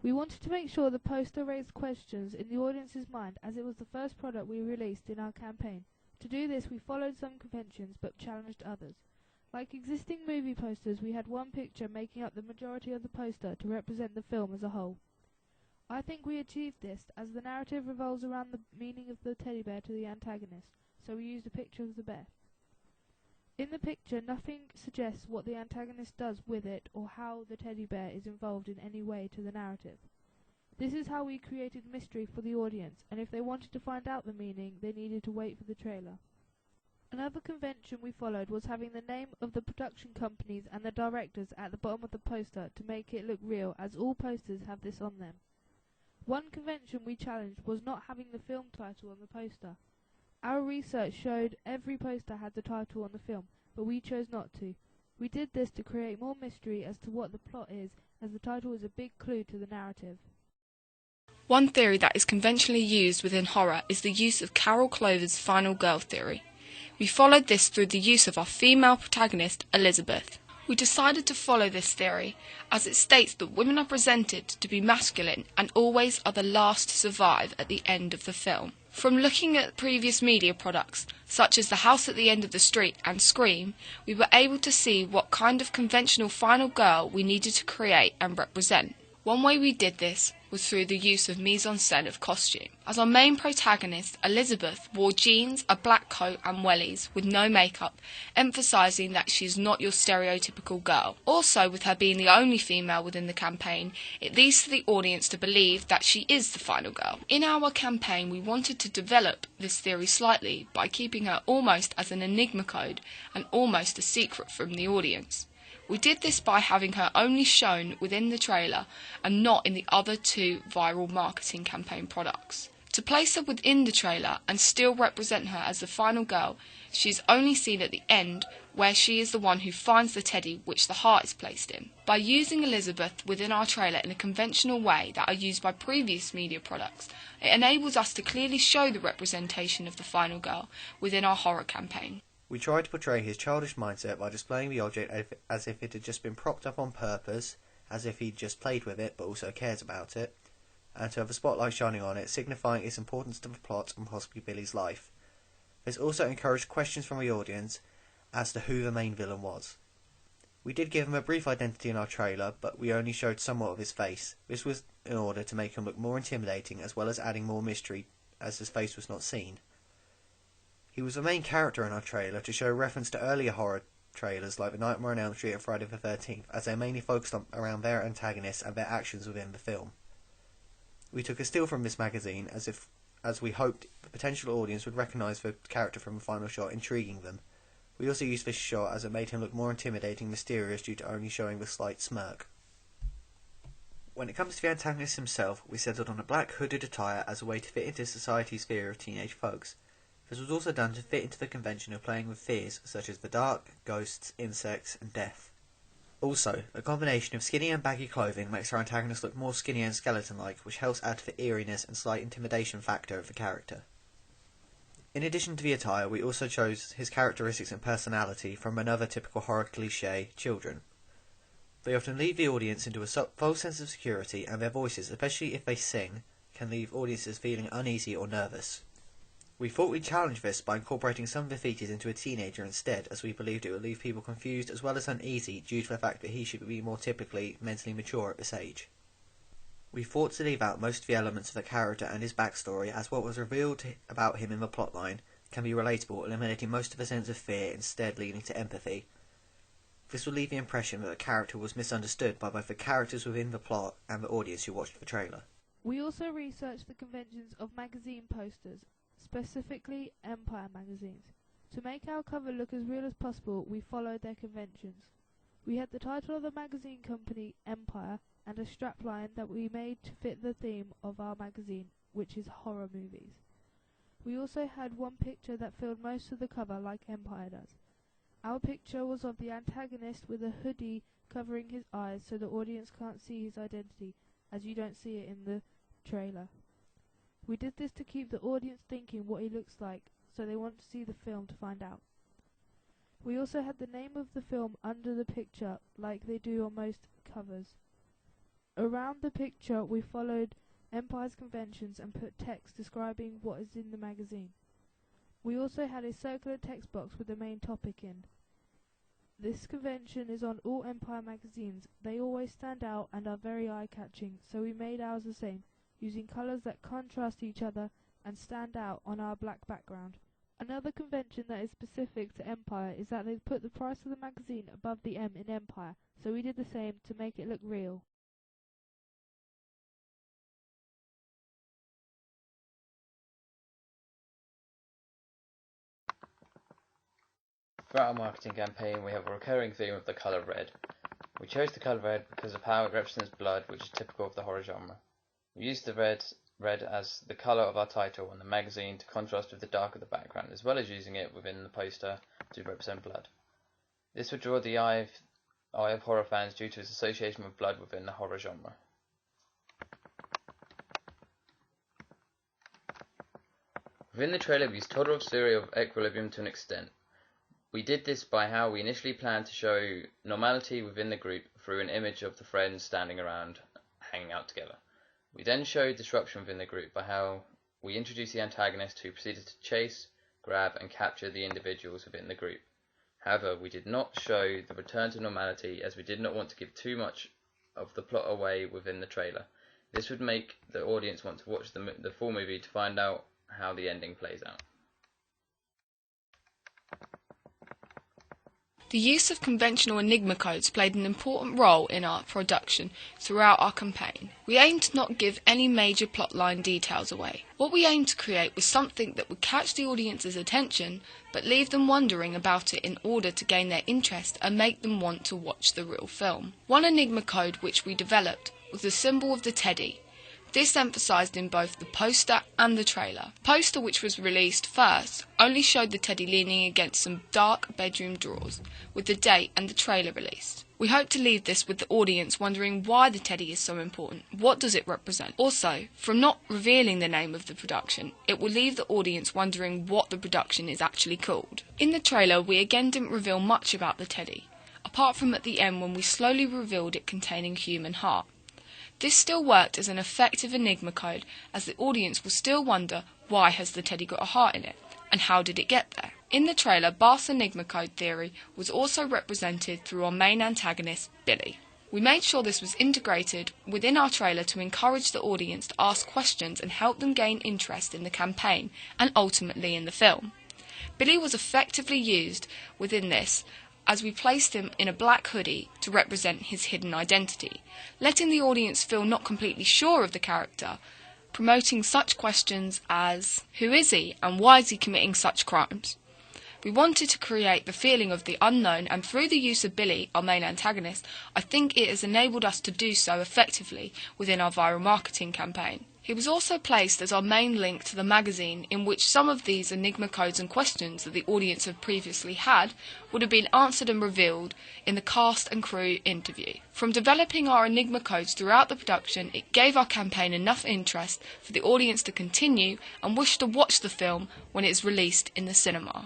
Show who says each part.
Speaker 1: We wanted to make sure the poster raised questions in the audience's mind as it was the first product we released in our campaign. To do this, we followed some conventions but challenged others. Like existing movie posters, we had one picture making up the majority of the poster to represent the film as a whole. I think we achieved this, as the narrative revolves around the meaning of the teddy bear to the antagonist, so we used a picture of the bear. In the picture, nothing suggests what the antagonist does with it or how the teddy bear is involved in any way to the narrative. This is how we created mystery for the audience, and if they wanted to find out the meaning, they needed to wait for the trailer. Another convention we followed was having the name of the production companies and the directors at the bottom of the poster to make it look real, as all posters have this on them. One convention we challenged was not having the film title on the poster. Our research showed every poster had the title on the film, but we chose not to. We did this to create more mystery as to what the plot is, as the title is a big clue to the narrative.
Speaker 2: One theory that is conventionally used within horror is the use of Carol Clover's final girl theory. We followed this through the use of our female protagonist, Elizabeth. We decided to follow this theory, as it states that women are presented to be masculine and always are the last to survive at the end of the film. From looking at previous media products, such as The House at the End of the Street and Scream, we were able to see what kind of conventional final girl we needed to create and represent. One way we did this was through the use of mise-en-scène of costume. As our main protagonist, Elizabeth wore jeans, a black coat and wellies with no makeup, emphasising that she is not your stereotypical girl. Also, with her being the only female within the campaign, it leads to the audience to believe that she is the final girl. In our campaign, we wanted to develop this theory slightly by keeping her almost as an enigma code and almost a secret from the audience. We did this by having her only shown within the trailer and not in the other two viral marketing campaign products. To place her within the trailer and still represent her as the final girl, she is only seen at the end, where she is the one who finds the teddy which the heart is placed in. By using Elizabeth within our trailer in a conventional way that are used by previous media products, it enables us to clearly show the representation of the final girl within our horror campaign.
Speaker 3: We tried to portray his childish mindset by displaying the object as if it had just been propped up on purpose, as if he'd just played with it but also cares about it, and to have a spotlight shining on it, signifying its importance to the plot and possibly Billy's life. This also encouraged questions from the audience as to who the main villain was. We did give him a brief identity in our trailer, but we only showed somewhat of his face. This was in order to make him look more intimidating, as well as adding more mystery, as his face was not seen. He was the main character in our trailer to show reference to earlier horror trailers like The Nightmare on Elm Street and Friday the 13th, as they mainly focused around their antagonists and their actions within the film. We took a still from this magazine as we hoped the potential audience would recognise the character from the final shot, intriguing them. We also used this shot as it made him look more intimidating, mysterious due to only showing the slight smirk. When it comes to the antagonist himself, we settled on a black hooded attire as a way to fit into society's fear of teenage folks. This was also done to fit into the convention of playing with fears such as the dark, ghosts, insects, and death. Also, a combination of skinny and baggy clothing makes our antagonist look more skinny and skeleton-like, which helps add to the eeriness and slight intimidation factor of the character. In addition to the attire, we also chose his characteristics and personality from another typical horror cliché, children. They often lead the audience into a false sense of security, and their voices, especially if they sing, can leave audiences feeling uneasy or nervous. We thought we'd challenge this by incorporating some of the features into a teenager instead, as we believed it would leave people confused as well as uneasy due to the fact that he should be more typically mentally mature at this age. We thought to leave out most of the elements of the character and his backstory, as what was revealed about him in the plotline can be relatable, eliminating most of the sense of fear, instead leading to empathy. This will leave the impression that the character was misunderstood by both the characters within the plot and the audience who watched the trailer.
Speaker 1: We also researched the conventions of magazine posters, specifically Empire magazines. To make our cover look as real as possible, we followed their conventions. We had the title of the magazine company, Empire, and a strapline that we made to fit the theme of our magazine, which is horror movies. We also had one picture that filled most of the cover like Empire does. Our picture was of the antagonist with a hoodie covering his eyes so the audience can't see his identity, as you don't see it in the trailer. We did this to keep the audience thinking what he looks like, so they want to see the film to find out. We also had the name of the film under the picture, like they do on most covers. Around the picture we followed Empire's conventions and put text describing what is in the magazine. We also had a circular text box with the main topic in. This convention is on all Empire magazines. They always stand out and are very eye-catching, so we made ours the same, using colours that contrast each other and stand out on our black background. Another convention that is specific to Empire is that they put the price of the magazine above the M in Empire, so we did the same to make it look real.
Speaker 4: Throughout our marketing campaign, we have a recurring theme of the colour red. We chose the colour red because of how it represents blood, which is typical of the horror genre. We used the red as the colour of our title on the magazine to contrast with the dark of the background, as well as using it within the poster to represent blood. This would draw the eye of horror fans due to its association with blood within the horror genre. Within the trailer, we used Todorow's theory of equilibrium to an extent. We did this by how we initially planned to show normality within the group through an image of the friends standing around, hanging out together. We then showed disruption within the group by how we introduced the antagonist who proceeded to chase, grab and capture the individuals within the group. However, we did not show the return to normality as we did not want to give too much of the plot away within the trailer. This would make the audience want to watch the full movie to find out how the ending plays out.
Speaker 2: The use of conventional enigma codes played an important role in our production throughout our campaign. We aimed to not give any major plotline details away. What we aimed to create was something that would catch the audience's attention, but leave them wondering about it in order to gain their interest and make them want to watch the real film. One enigma code which we developed was the symbol of the teddy. This emphasised in both the poster and the trailer. The poster, which was released first, only showed the teddy leaning against some dark bedroom drawers, with the date and the trailer released. We hope to leave this with the audience wondering why the teddy is so important. What does it represent? Also, from not revealing the name of the production, it will leave the audience wondering what the production is actually called. In the trailer, we again didn't reveal much about the teddy, apart from at the end when we slowly revealed it containing human heart. This still worked as an effective enigma code, as the audience will still wonder why has the teddy got a heart in it, and how did it get there. In the trailer, Bath's enigma code theory was also represented through our main antagonist, Billy. We made sure this was integrated within our trailer to encourage the audience to ask questions and help them gain interest in the campaign, and ultimately in the film. Billy was effectively used within this, as we placed him in a black hoodie to represent his hidden identity, letting the audience feel not completely sure of the character, promoting such questions as, who is he and why is he committing such crimes? We wanted to create the feeling of the unknown, and through the use of Billy, our main antagonist, I think it has enabled us to do so effectively within our viral marketing campaign. He was also placed as our main link to the magazine, in which some of these enigma codes and questions that the audience had previously had would have been answered and revealed in the cast and crew interview. From developing our enigma codes throughout the production, it gave our campaign enough interest for the audience to continue and wish to watch the film when it is released in the cinema.